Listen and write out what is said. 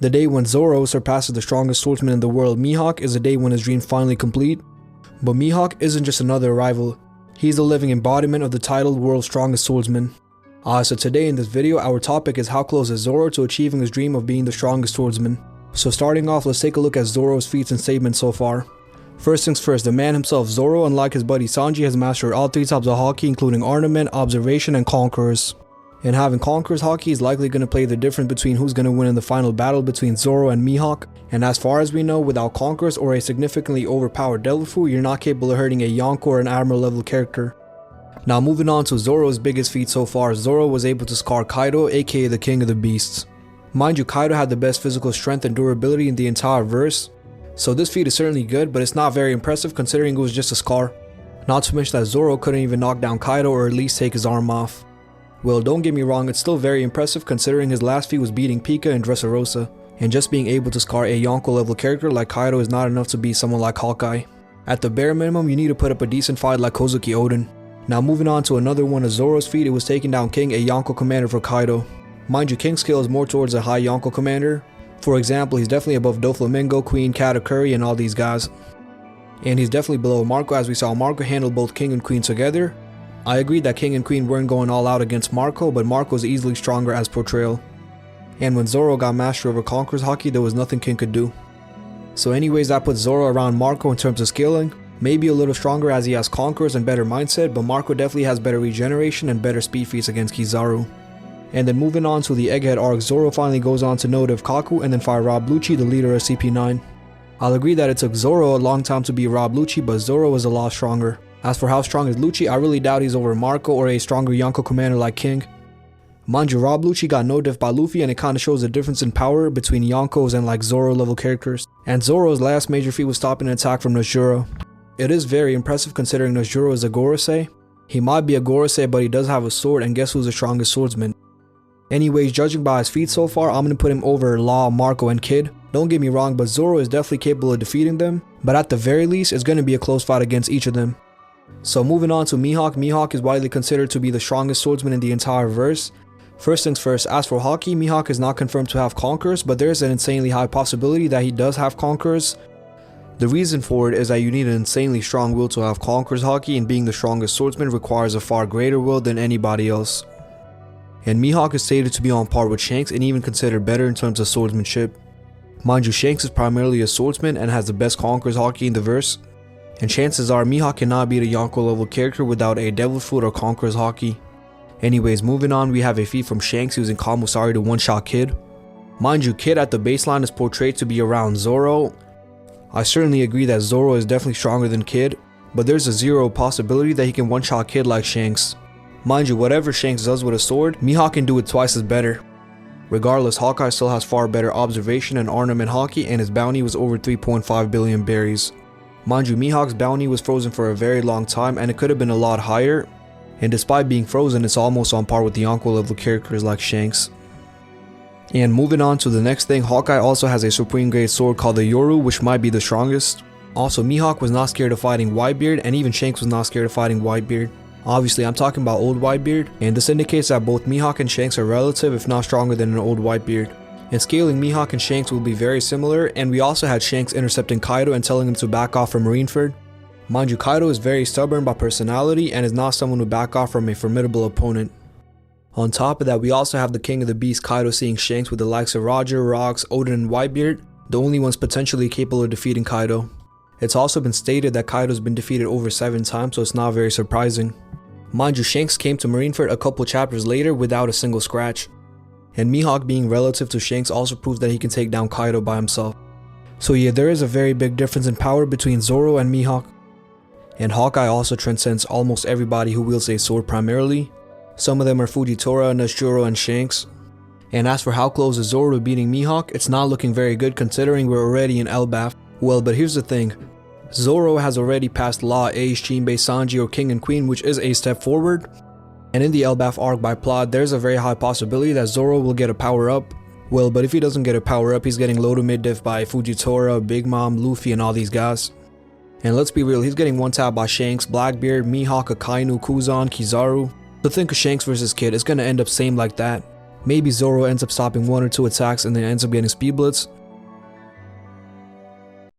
The day when Zoro surpasses the strongest swordsman in the world, Mihawk, is the day when his dreams finally complete. But Mihawk isn't just another rival. He's the living embodiment of the titled world's strongest swordsman. So today in this video, our topic is how close is Zoro to achieving his dream of being the strongest swordsman. So starting off, let's take a look at Zoro's feats and statements so far. First things first, the man himself, Zoro, unlike his buddy Sanji, has mastered all 3 types of haki, including ornament, observation, and conquerors. And having conquerors haki is likely going to play the difference between who's going to win in the final battle between Zoro and Mihawk. And as far as we know, without conquerors or a significantly overpowered devil fruit, you're not capable of hurting a Yonko or an admiral level character. Now moving on to Zoro's biggest feat so far, Zoro was able to scar Kaido, aka the king of the beasts. Mind you, Kaido had the best physical strength and durability in the entire verse, so this feat is certainly good, but it's not very impressive considering it was just a scar. Not to mention that Zoro couldn't even knock down Kaido or at least take his arm off. Well, don't get me wrong, it's still very impressive considering his last feat was beating Pika and Dressrosa, and just being able to scar a Yonko level character like Kaido is not enough to beat someone like Hawkeye. At the bare minimum, you need to put up a decent fight like Kozuki Oden. Now moving on to another one of Zoro's feat, it was taking down King, a Yonko commander for Kaido. Mind you, King's skill is more towards a high Yonko commander. For example, he's definitely above Doflamingo, Queen, Katakuri, and all these guys. And he's definitely below Marco, as we saw Marco handle both King and Queen together. I agree that King and Queen weren't going all out against Marco, but Marco is easily stronger as portrayal. And when Zoro got mastery over Conqueror's haki, there was nothing King could do. So anyways, that puts Zoro around Marco in terms of scaling. Maybe a little stronger as he has Conquerors and better mindset, but Marco definitely has better regeneration and better speed feats against Kizaru. And then moving on to the Egghead arc, Zoro finally goes on to note of Kaku and then fight Rob Lucci, the leader of CP9. I'll agree that it took Zoro a long time to beat Rob Lucci, but Zoro was a lot stronger. As for how strong is Lucci, I really doubt he's over Marco or a stronger Yonko commander like King. Mind you, Rob Lucci got no diff by Luffy, and it kinda shows the difference in power between Yonkos and like Zoro level characters. And Zoro's last major feat was stopping an attack from Nejuro. It is very impressive considering Nejuro is a Gorosei. He might be a Gorosei, but he does have a sword, and guess who's the strongest swordsman? Anyways, judging by his feats so far, I'm gonna put him over Law, Marco, and Kid. Don't get me wrong, but Zoro is definitely capable of defeating them, but at the very least, it's gonna be a close fight against each of them. So moving on to Mihawk, Mihawk is widely considered to be the strongest swordsman in the entire verse. First things first, as for haki, Mihawk is not confirmed to have conquerors, but there is an insanely high possibility that he does have conquerors. The reason for it is that you need an insanely strong will to have conquerors haki, and being the strongest swordsman requires a far greater will than anybody else. And Mihawk is stated to be on par with Shanks and even considered better in terms of swordsmanship. Mind you, Shanks is primarily a swordsman and has the best conquerors haki in the verse. And chances are Mihawk cannot beat a Yonko level character without a devil fruit or conquerors haki. Anyways, moving on, we have a feat from Shanks using Kamusari to one-shot Kid. Mind you, Kid at the baseline is portrayed to be around Zoro. I certainly agree that Zoro is definitely stronger than Kid, but there's a zero possibility that he can one-shot Kid like Shanks. Mind you, whatever Shanks does with a sword, Mihawk can do it twice as better. Regardless, Hawkeye still has far better observation and ornament haki, and his bounty was over 3.5 billion berries. Mind you, Mihawk's bounty was frozen for a very long time, and it could have been a lot higher, and despite being frozen, it's almost on par with the Yonko level characters like Shanks. And moving on to the next thing, Hawkeye also has a supreme grade sword called the Yoru, which might be the strongest. Also, Mihawk was not scared of fighting Whitebeard, and even Shanks was not scared of fighting Whitebeard. Obviously, I'm talking about old Whitebeard, and this indicates that both Mihawk and Shanks are relative, if not stronger than an old Whitebeard. And scaling Mihawk and Shanks will be very similar, and we also had Shanks intercepting Kaido and telling him to back off from Marineford. Mind you, Kaido is very stubborn by personality and is not someone who back off from a formidable opponent. On top of that, we also have the King of the Beast Kaido seeing Shanks with the likes of Roger, Rox, Oden, and Whitebeard, the only ones potentially capable of defeating Kaido. It's also been stated that Kaido's been defeated over 7 times, so it's not very surprising. Mind you, Shanks came to Marineford a couple chapters later without a single scratch. And Mihawk being relative to Shanks also proves that he can take down Kaido by himself. So yeah, there is a very big difference in power between Zoro and Mihawk. And Hawkeye also transcends almost everybody who wields a sword primarily. Some of them are Fujitora, Nejuro, and Shanks. And as for how close is Zoro to beating Mihawk, it's not looking very good considering we're already in Elbaf. Well, but here's the thing. Zoro has already passed Law, Ace, Jinbei, Sanji, or King and Queen, which is a step forward. And in the Elbaf arc by plot, there's a very high possibility that Zoro will get a power up. Well, but if he doesn't get a power up, he's getting low to mid diff by Fujitora, Big Mom, Luffy, and all these guys. And let's be real, he's getting one tap by Shanks, Blackbeard, Mihawk, Akainu, Kuzan, Kizaru. So think of Shanks versus Kid, it's gonna end up same like that. Maybe Zoro ends up stopping 1 or 2 attacks and then ends up getting speed blitz.